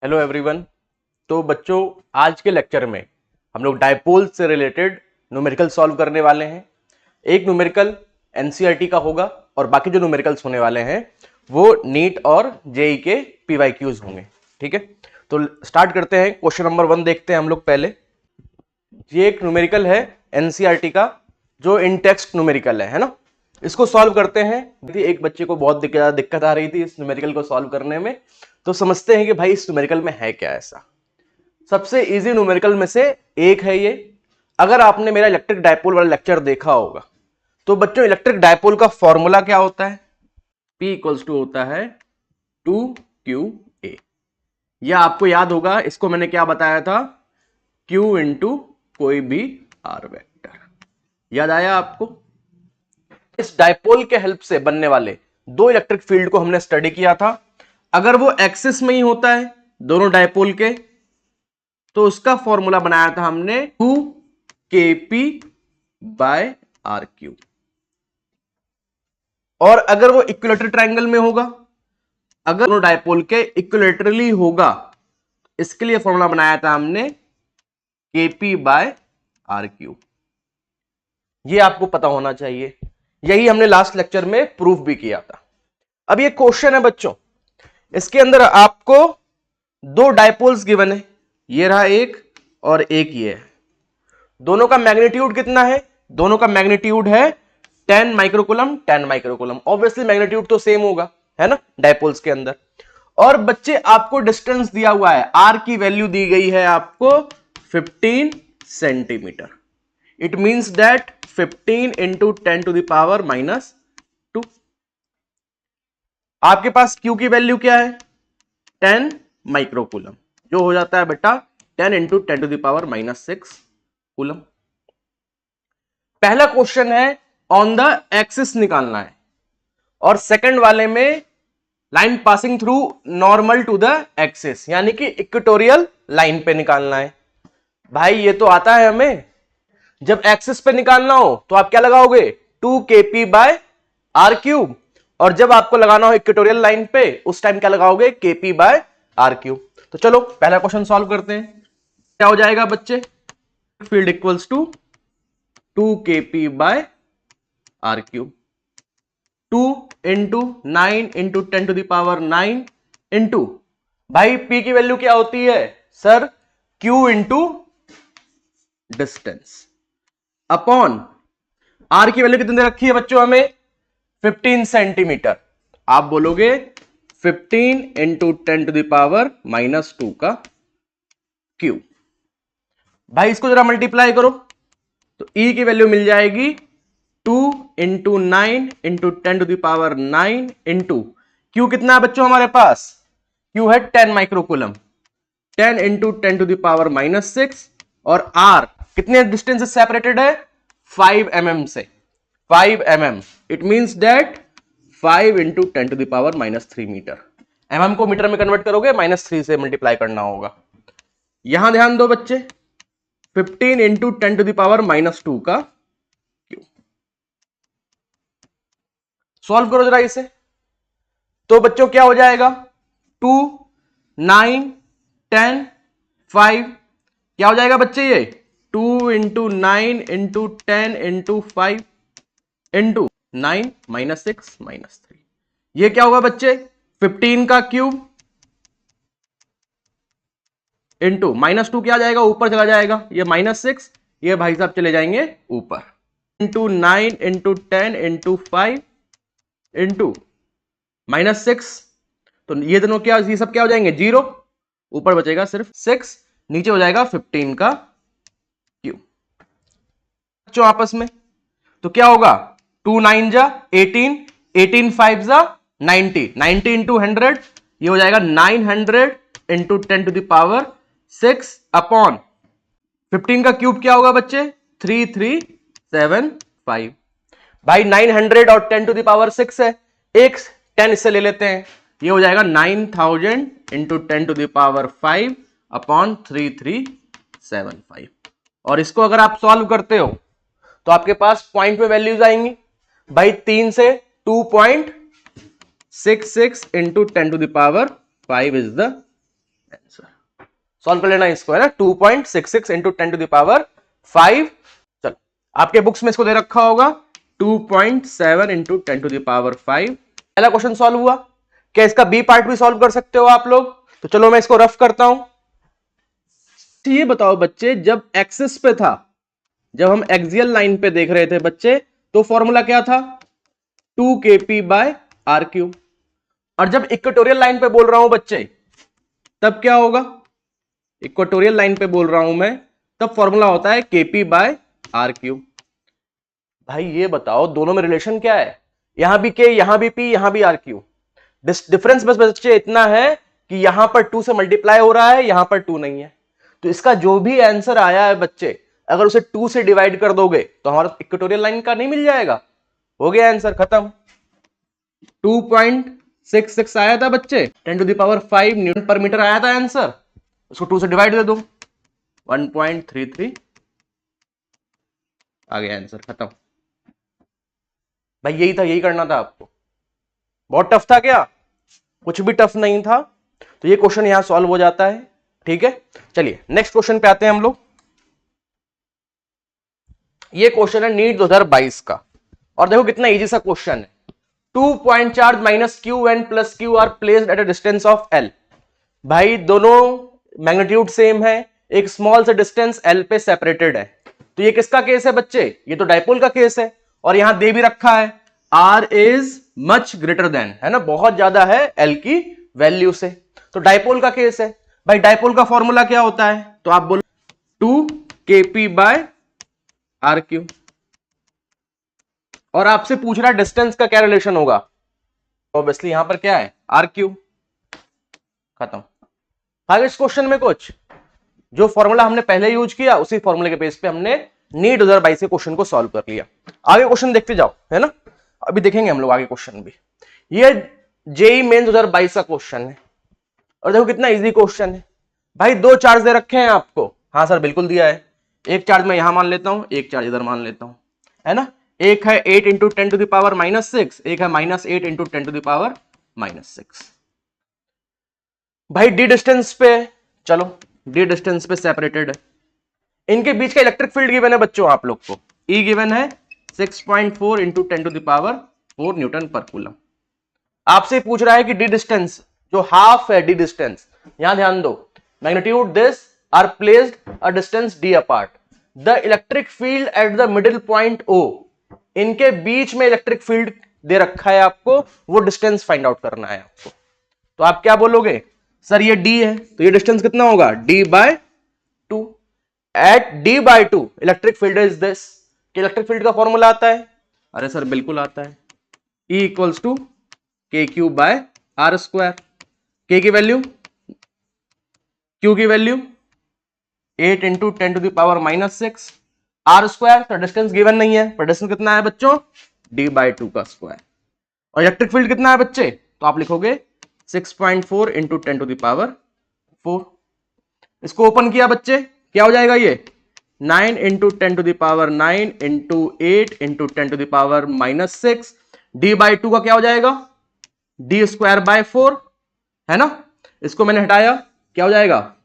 Hello everyone. तो बच्चों, आज के लेक्चर में हम लोग डायपोल से रिलेटेड न्यूमेरिकल सॉल्व करने वाले हैं। एक न्यूमेरिकल एनसीईआरटी का होगा और बाकी जो न्यूमेरिकल्स होने वाले हैं वो नीट और जेई के पीवाईक्यूज होंगे। ठीक है, तो स्टार्ट करते हैं। क्वेश्चन नंबर 1 देखते हैं हम लोग पहले। ये एक न्यूमेरिकल है एनसीईआरटी का जो इन टेक्स्ट न्यूमेरिकल है ना। इसको सॉल्व करते हैं। एक बच्चे को बहुत दिक्कत आ रही थी इस न्यूमेरिकल को सॉल्व करने में, तो समझते हैं कि भाई इस न्यूमेरिकल में है क्या ऐसा। सबसे इजी न्यूमेरिकल में से एक है ये। अगर आपने मेरा इलेक्ट्रिक डायपोल वाला लेक्चर देखा होगा तो बच्चों, इलेक्ट्रिक डायपोल का फॉर्मूला क्या होता है? P इक्वल्स टू होता है 2QA। यह आपको याद होगा, इसको मैंने क्या बताया था? Q इंटू कोई भी R वेक्टर। याद आया आपको? इस डायपोल के हेल्प से बनने वाले दो इलेक्ट्रिक फील्ड को हमने स्टडी किया था। अगर वो एक्सिस में ही होता है दोनों डायपोल के, तो उसका फॉर्मूला बनाया था हमने 2kp/r³। और अगर वो इक्विलेटरल ट्रायंगल में होगा, अगर दोनों डायपोल के इक्विलेटरली होगा, इसके लिए फॉर्मूला बनाया था हमने kp/r³। ये आपको पता होना चाहिए, यही हमने लास्ट लेक्चर में प्रूफ भी किया था। अब ये क्वेश्चन है बच्चों, इसके अंदर आपको दो डायपोल्स गिवन है, ये रहा एक और एक ये है। दोनों का मैग्नीट्यूड कितना है? दोनों का मैग्नीट्यूड है 10 माइक्रोकूलम 10 माइक्रोकूलम। ऑब्वियसली मैग्नीट्यूड तो सेम होगा, है ना, डायपोल्स के अंदर। और बच्चे आपको डिस्टेंस दिया हुआ है, आर की वैल्यू दी गई है आपको 15 centimetre. It means that 15 into 10⁻⁻²। आपके पास Q की वैल्यू क्या है? 10 माइक्रोकूलम, जो हो जाता है बेटा 10 इंटू 10⁻⁻6 कूलम। पहला क्वेश्चन है ऑन द एक्सिस निकालना है, और सेकंड वाले में line passing through normal to the axis, यानी कि इक्वेटोरियल लाइन पे निकालना है। भाई ये तो आता है हमें। जब एक्सिस पे निकालना हो तो आप क्या लगाओगे? 2kp/r³। और जब आपको लगाना हो इक्वेटोरियल लाइन पे, उस टाइम क्या लगाओगे? kp/r³। तो चलो पहला क्वेश्चन सॉल्व करते हैं। क्या हो जाएगा बच्चे? Field equals to 2kp/r³। 2 into 9 into 10⁻⁹ into, भाई P की वैल्यू क्या होती है sir? Q into distance upon R की वैल्यू कितनी रखी है बच्चों हमें? 15 सेंटीमीटर। आप बोलोगे 15 इंटू 10⁻⁻² का Q। भाई इसको जरा मल्टीप्लाई करो तो E की वैल्यू मिल जाएगी 2 इंटू 9 इंटू 10⁹ इंटू Q कितना है बच्चों हमारे पास? Q है 10 माइक्रोकूलम, 10 इंटू 10⁻⁻6। और R कितने डिस्टेंस से सेपरेटेड है? 5 mm से। 5 mm, it means that 5 into 10⁻⁻³ metre. mm को मीटर में कन्वर्ट करोगे -3 से मल्टीप्लाई करना होगा। यहां ध्यान दो बच्चे, 15 इंटू 10⁻⁻² का Q। सॉल्व करो जरा इसे। तो बच्चों क्या हो जाएगा? 2 9 10 5, क्या हो जाएगा बच्चे? ये 2 इंटू 9 इंटू 10 इंटू 5 इंटू 9 -6 -3। ये क्या होगा बच्चे? 15 का क्यूब इंटू -2 क्या आ जाएगा? ऊपर चला जाएगा, ये -6, ये भाई साहब चले जाएंगे ऊपर। इंटू 9 इंटू 10 इंटू 5 इंटू -6, तो ये दोनों क्या, ये सब क्या हो जाएंगे? 0। ऊपर बचेगा सिर्फ 6, नीचे हो जाएगा 15 का क्यूब। बच्चों आपस में तो क्या होगा? 2 9 जा 18, 18 5 जा 90, 90 इंटू 100, ये हो जाएगा 900 इंटू 10⁻⁶ अपॉन 15 का क्यूब क्या होगा बच्चे? 3375। भाई 900 और 10⁻⁶ है, एक 10 इससे ले लेते हैं, ये हो जाएगा 9000 इंटू 10⁵ अपॉन 3375। और इसको अगर आप सॉल्व करते हो तो आपके पास पॉइंट में वैल्यूज आएंगी। भाई 3 से 2.66 into 10⁵ is the answer solve कर लेना इसको, है ना, 2.66 इंटू 10⁵ चलो आपके बुक्स में इसको दे रखा होगा 2.7 इंटू 10⁵ पहला क्वेश्चन सॉल्व हुआ। क्या इसका बी पार्ट भी सॉल्व कर सकते हो आप लोग? तो चलो मैं इसको रफ करता हूं। तो ये बताओ बच्चे, जब एक्सिस पे था, जब हम एक्सियल लाइन पे देख रहे थे बच्चे, तो फॉर्मूला क्या था? 2kp/r³। और जब इक्वेटोरियल लाइन पे बोल रहा हूं बच्चे, तब क्या होगा? इक्वेटोरियल लाइन पे बोल रहा हूं मैं, तब फॉर्मूला होता है kp/r³। भाई ये बताओ दोनों में रिलेशन क्या है? यहां भी k, यहां भी p, यहां भी r³। डिफरेंस बस बच्चे इतना है कि यहां पर 2 से मल्टीप्लाई हो रहा है, यहां पर 2 नहीं है। तो इसका जो भी आंसर आया है बच्चे, अगर उसे 2 से डिवाइड कर दोगे तो हमारा इक्वेटोरियल लाइन का नहीं मिल जाएगा? हो गया आंसर, खत्म। 2.66 आया था बच्चे, 10⁵ न्यूटन पर मीटर आया था आंसर। उसको 2 से डिवाइड दे दो, 1.33 आ गया आंसर, खत्म। भाई यही था, यही करना था आपको। बहुत टफ था क्या? कुछ भी टफ नहीं था। तो ये क्वेश्चन यहां सॉल्व हो जाता है, ठीक है। चलिए नेक्स्ट क्वेश्चन पे आते हैं हम लोग। ये क्वेश्चन है नीट 2022 का, और देखो कितना इजी सा क्वेश्चन है। 2 point charge minus Q and plus Q R placed at a distance of L. भाई दोनों मैग्नीट्यूड सेम है, एक स्मॉल सा डिस्टेंस एल पे सेपरेटेड है। तो ये किसका केस है बच्चे? ये तो डायपोल का केस है। और यहां दे भी रखा है R is much greater than, है ना, बहुत ज्यादा है एल की वैल्यू से। तो डायपोल का केस है। भाई डायपोल का फॉर्मूला क्या होता है? तो आप बोलो 2kp/r³। और आपसे पूछ रहा है डिस्टेंस का क्या रिलेशन होगा? ऑब्वियसली यहां पर क्या है? r³। खत्म। आगे इस क्वेश्चन में कुछ जो फॉर्मूला हमने पहले यूज किया, उसी फॉर्मूले के बेस पे हमने नीट 2022 के क्वेश्चन को सॉल्व कर लिया। आगे क्वेश्चन देखते जाओ, है ना, अभी देखेंगे हम लोग आगे क्वेश्चन भी। ये जेई मेन 2022 का क्वेश्चन है, और देखो कितना इजी क्वेश्चन है। भाई दो चार्ज दे रखे हैं आपको। हाँ सर बिल्कुल दिया है। एक चार्ज मैं यहां मान लेता हूं, एक चार्ज इधर मान लेता हूं, है ना। एक है 8 इंटू 10⁻⁻6, एक है -8 इंटू 10⁻⁻6। भाई डी डिस्टेंस पे, चलो डी डिस्टेंस पे सेपरेटेड है। इनके बीच का इलेक्ट्रिक फील्ड गिवन है बच्चों आप लोग को। ई गिवन है 6.4 इंटू 10⁻⁴ न्यूटन पर कूलम। आपसे पूछ रहा है कि डी डिस्टेंस जो हाफ है, डी डिस्टेंस, यहां ध्यान दो, magnitude this are placed a distance D apart, the electric field at the middle point O. इनके बीच में इलेक्ट्रिक फील्ड दे रखा है आपको, वो डिस्टेंस फाइंड आउट करना है आपको। तो आप क्या बोलोगे? सर ये d है, तो ये डिस्टेंस कितना होगा? d/2। At d/2 electric field is this. Electric field का फॉर्मूला आता है? अरे सर बिल्कुल आता है, E equals to kq/r²। k की वैल्यू, q की वैल्यू 8 इंटू 10⁻⁻6, r²। तो डिस्टेंस गिवन नहीं है, पर डिस्टेंस कितना है बच्चों? d/2 का स्क्वायर। और इलेक्ट्रिक फील्ड कितना है बच्चे? तो आप लिखोगे 6.4 इंटू 10⁻⁴। इसको ओपन किया बच्चे, क्या हो जाएगा ये? 9 इंटू 10⁻⁹ इंटू 8 इंटू 10⁻⁻6। d/2 का क्या हो जाएगा? d²/4, है ना। इसको मैंने हटाया, क्या हो जाएगा?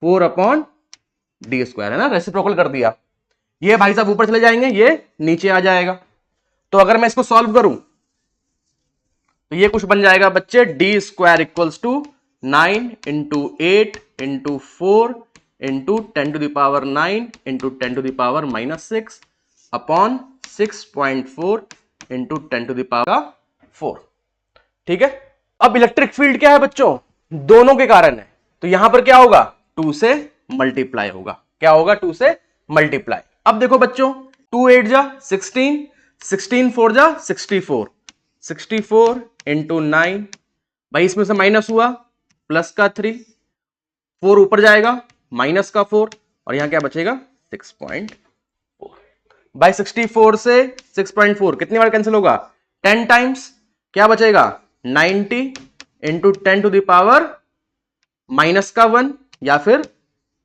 4/d², है ना, रेसिप्रोकल कर दिया। ये भाई साहब ऊपर चले जाएंगे, ये नीचे आ जाएगा। तो अगर मैं इसको सॉल्व करूं तो ये कुछ बन जाएगा बच्चे, d² equals to 9 into 8 into 4 into 10⁹ into 10⁻⁻6 upon 6.4 into 10⁻⁴। ठीक है। अब इलेक्ट्रिक फील्ड क्या है बच्चों? दोनों के कारण है, तो यहां पर क्या होगा? 2 से मल्टीप्लाई होगा। क्या होगा? 2 से मल्टीप्लाई। अब देखो बच्चों, 2 8 जा 16, 16 4 जा 64, 64 इंटू 9। भाई इसमें से माइनस हुआ, प्लस का 3, 4 ऊपर जाएगा, माइनस का 4, और यहां क्या बचेगा? 6.4। भाई 64 से 6.4 कितनी बार कैंसिल होगा? 10 टाइम्स। क्या बचेगा? 90 इंटू 10⁻⁻1, या फिर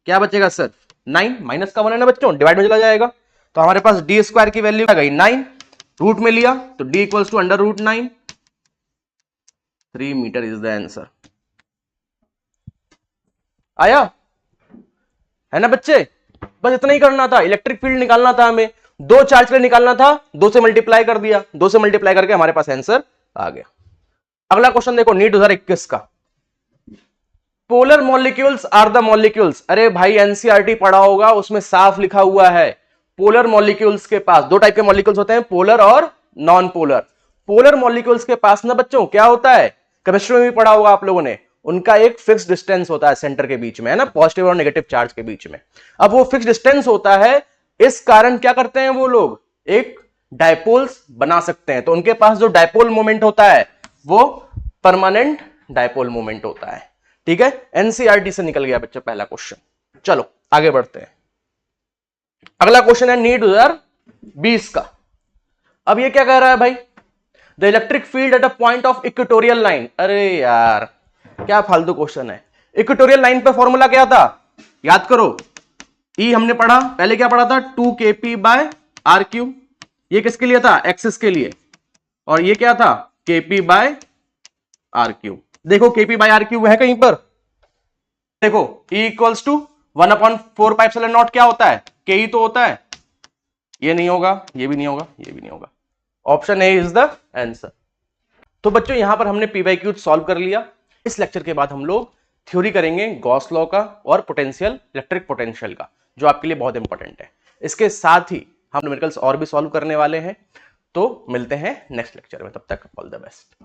क्या बचेगा सर? 9, माइनस का 1 है ना बच्चों, डिवाइड में चला जाएगा। तो हमारे पास d² की वैल्यू आ गई 9, रूट में लिया तो d equals to √9। 3 metre is the answer. आया है ना बच्चे? बस इतना ही करना था, इलेक्ट्रिक फील्ड निकालना था हमें, दो चार्ज के लिए निकालना था, 2 से मल्टीप्लाई कर दिया, 2 से मल्टीप्लाई करके हमारे पास आंसर आ गया। अगला क्वेश्चन देखो नीट 2021 का, polar molecules are the molecules. अरे भाई एनसीईआरटी पढ़ा होगा, उसमें साफ लिखा हुआ है पोलर मॉलिक्यूल्स के पास दो टाइप के मॉलिक्यूल्स होते हैं, पोलर और नॉन पोलर। पोलर मॉलिक्यूल्स के पास ना बच्चों क्या होता है, केमिस्ट्री में भी पढ़ा होगा आप लोगों ने, उनका एक फिक्स डिस्टेंस होता है सेंटर के बीच में, है ना, पॉजिटिव और नेगेटिव चार्ज के बीच में। अब वो फिक्स डिस्टेंस होता है, इस कारण क्या करते हैं वो लोग, एक डायपोल्स बना सकते हैं। तो उनके पास जो डायपोल मोमेंट होता है वो परमानेंट डायपोल मोमेंट होता है। ठीक है, एनसीईआरटी से निकल गया बच्चों पहला क्वेश्चन। चलो आगे बढ़ते हैं, अगला क्वेश्चन है नीट 2020 का। अब ये क्या कह रहा है भाई, the electric field at a point of equatorial line. अरे यार क्या फालतू क्वेश्चन है। इक्वेटोरियल लाइन पे फॉर्मूला क्या था, याद करो, ई हमने पढ़ा पहले, क्या पढ़ा था, 2kp बाय आर क्यू। ये किसके लिए था, एक्सिस के लिए, और ये क्या था, kp बाय आर क्यू। देखो kp बाय आर क्यू है कहीं पर, देखो E इक्वल्स टू 1/4πε0 क्या होता है, के ही तो होता है। ये नहीं होगा, ये भी नहीं होगा, ये भी नहीं होगा, option A is the answer. तो बच्चों यहां पर हमने पी बाई क्यू सॉल्व कर लिया। इस लेक्चर के बाद हम लोग थ्योरी करेंगे गॉस लॉ का और पोटेंशियल, इलेक्ट्रिक पोटेंशियल का, जो आपके लिए बहुत इंपॉर्टेंट है। इसके साथ ही हम न्यूमेरिकल्स और भी सॉल्व करने वाले हैं। तो मिलते हैं नेक्स्ट लेक्चर में, तब तक ऑल द बेस्ट।